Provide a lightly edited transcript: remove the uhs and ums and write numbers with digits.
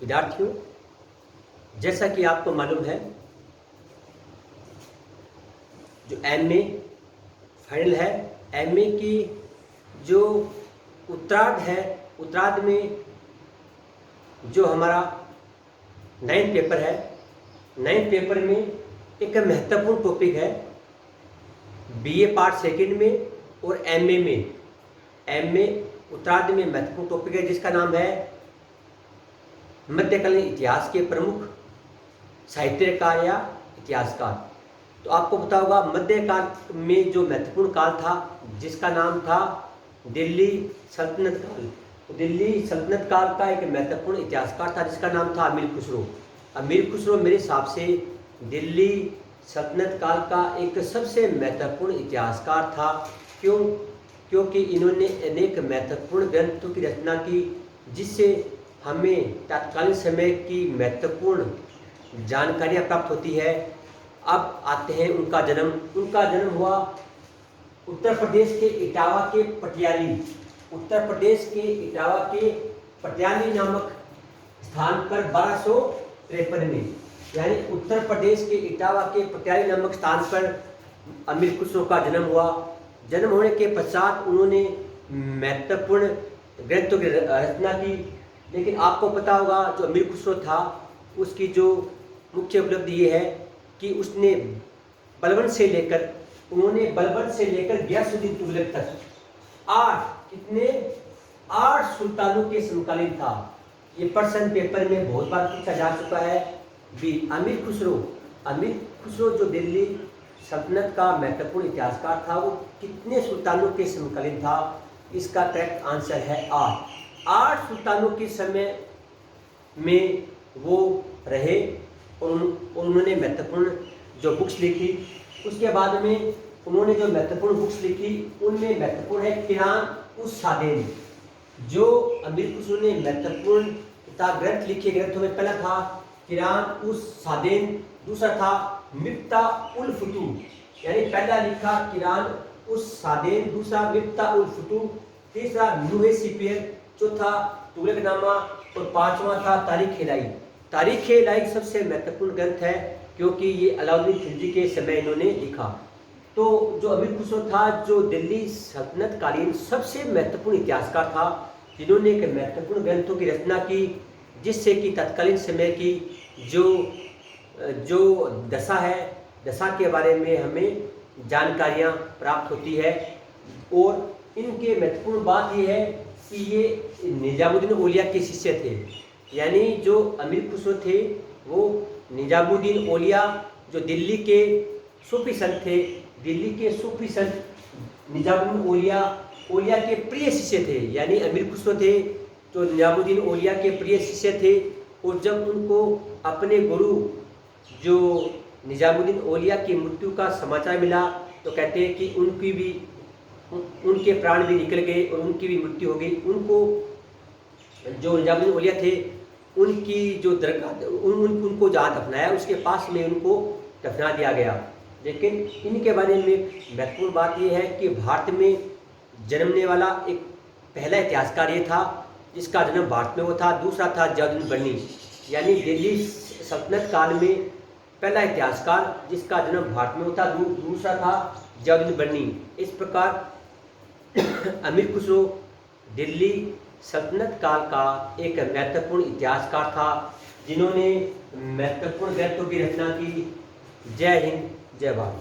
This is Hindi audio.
विद्यार्थियों, जैसा कि आपको मालूम है, जो एमए फाइनल है, एमए की जो उत्तरार्ध है, उत्तरार्ध में जो हमारा 9th पेपर है, 9th पेपर में एक महत्वपूर्ण टॉपिक है बीए पार्ट सेकंड में और एमए में। एमए उत्तरार्ध में महत्वपूर्ण टॉपिक है जिसका नाम है मध्यकालीन इतिहास के प्रमुख साहित्यकार या इतिहासकार। तो आपको पता होगा मध्यकाल में जो महत्वपूर्ण काल था जिसका नाम था दिल्ली सल्तनत काल। दिल्ली सल्तनत काल का एक महत्वपूर्ण इतिहासकार था जिसका नाम था अमीर खुसरो। अमीर खुसरो मेरे हिसाब से दिल्ली सल्तनत काल का एक सबसे महत्वपूर्ण इतिहासकार था। क्योंकि इन्होंने अनेक महत्वपूर्ण ग्रंथों की रचना की जिससे हमें तत्कालीन समय की महत्वपूर्ण जानकारियाँ प्राप्त होती है। अब आते हैं उनका जन्म। उनका जन्म हुआ उत्तर प्रदेश के इटावा के पटियाली, उत्तर प्रदेश के इटावा के पटियाली नामक स्थान पर 1253 में, यानी उत्तर प्रदेश के इटावा के पटियाली नामक स्थान पर अमीर खुसरो का जन्म हुआ। जन्म होने के पश्चात उन्होंने महत्वपूर्ण ग्रंथों की रचना की। लेकिन आपको पता होगा जो अमीर खुसरो था उसकी जो मुख्य उपलब्धि ये है कि उसने बलबन से लेकर गयासुद्दीन तुगलक तक 8 सुल्तानों के समकालीन था। ये प्रश्न पेपर में बहुत बार पूछा जा चुका है। अमीर खुसरो जो दिल्ली सल्तनत का महत्वपूर्ण इतिहासकार था वो कितने सुल्तानों के समकालीन था? इसका करेक्ट आंसर है 8 सुल्तानों के समय में वो रहे और उन्होंने महत्वपूर्ण जो बुक्स लिखी। उसके बाद में उन्होंने जो महत्वपूर्ण बुक्स लिखी उनमें महत्वपूर्ण है किरान उस सादेन। जो अमीर खुसरो ने महत्वपूर्ण किताब ग्रंथ लिखे, ग्रंथों में पहला था किरान उस सादेन, दूसरा था मिफ्ता उल फुतूह, यानी पहला लिखा किरान उस सादेन, दूसरा मिफ्ता उल फुतूह, तीसरा नूहे सिपियर, चौथा तुगलकनामा और पांचवा था तारीख-ए-इलाही। तारीख-ए-इलाही सबसे महत्वपूर्ण ग्रंथ है क्योंकि ये अलाउद्दीन खिलजी के समय इन्होंने लिखा। तो जो अमीर खुसरो था जो दिल्ली सल्तनत कालीन सबसे महत्वपूर्ण इतिहासकार था जिन्होंने एक महत्वपूर्ण ग्रंथों की रचना की जिससे कि तत्कालीन समय की जो दशा है, दशा के बारे में हमें जानकारियाँ प्राप्त होती है। और इनके महत्वपूर्ण बात यह है कि ये निजामुद्दीन औलिया के शिष्य थे, यानी जो अमीर खुसरो थे वो निजामुद्दीन औलिया जो दिल्ली के सूफी संत थे, दिल्ली के सूफी संत निजामुद्दीन औलिया के प्रिय शिष्य थे। यानी अमीर खुसरो थे जो निजामुद्दीन औलिया के प्रिय शिष्य थे। और जब उनको अपने गुरु जो निजामुद्दीन औलिया की मृत्यु का समाचार मिला तो कहते हैं कि उनके प्राण भी निकल गए और उनकी भी मृत्यु हो गई। उनको जो निजामुद्दीन औलिया थे उनकी जो दरगाह उनको जहाँ दफनाया उसके पास में उनको दफना दिया गया। लेकिन इनके बारे में महत्वपूर्ण बात यह है कि भारत में जन्मने वाला एक पहला इतिहासकार ये था जिसका जन्म भारत में वो था। दूसरा था जियाउद्दीन बन्नी, यानी दिल्ली सल्तनत काल में पहला इतिहासकार जिसका जन्म भारत में होता। दूसरा था जियाउद्दीन बन्नी। इस प्रकार अमीर खुसरो दिल्ली सल्तनत काल का एक महत्वपूर्ण इतिहासकार था जिन्होंने महत्वपूर्ण ग्रंथों की रचना की। जय हिंद, जय भारत।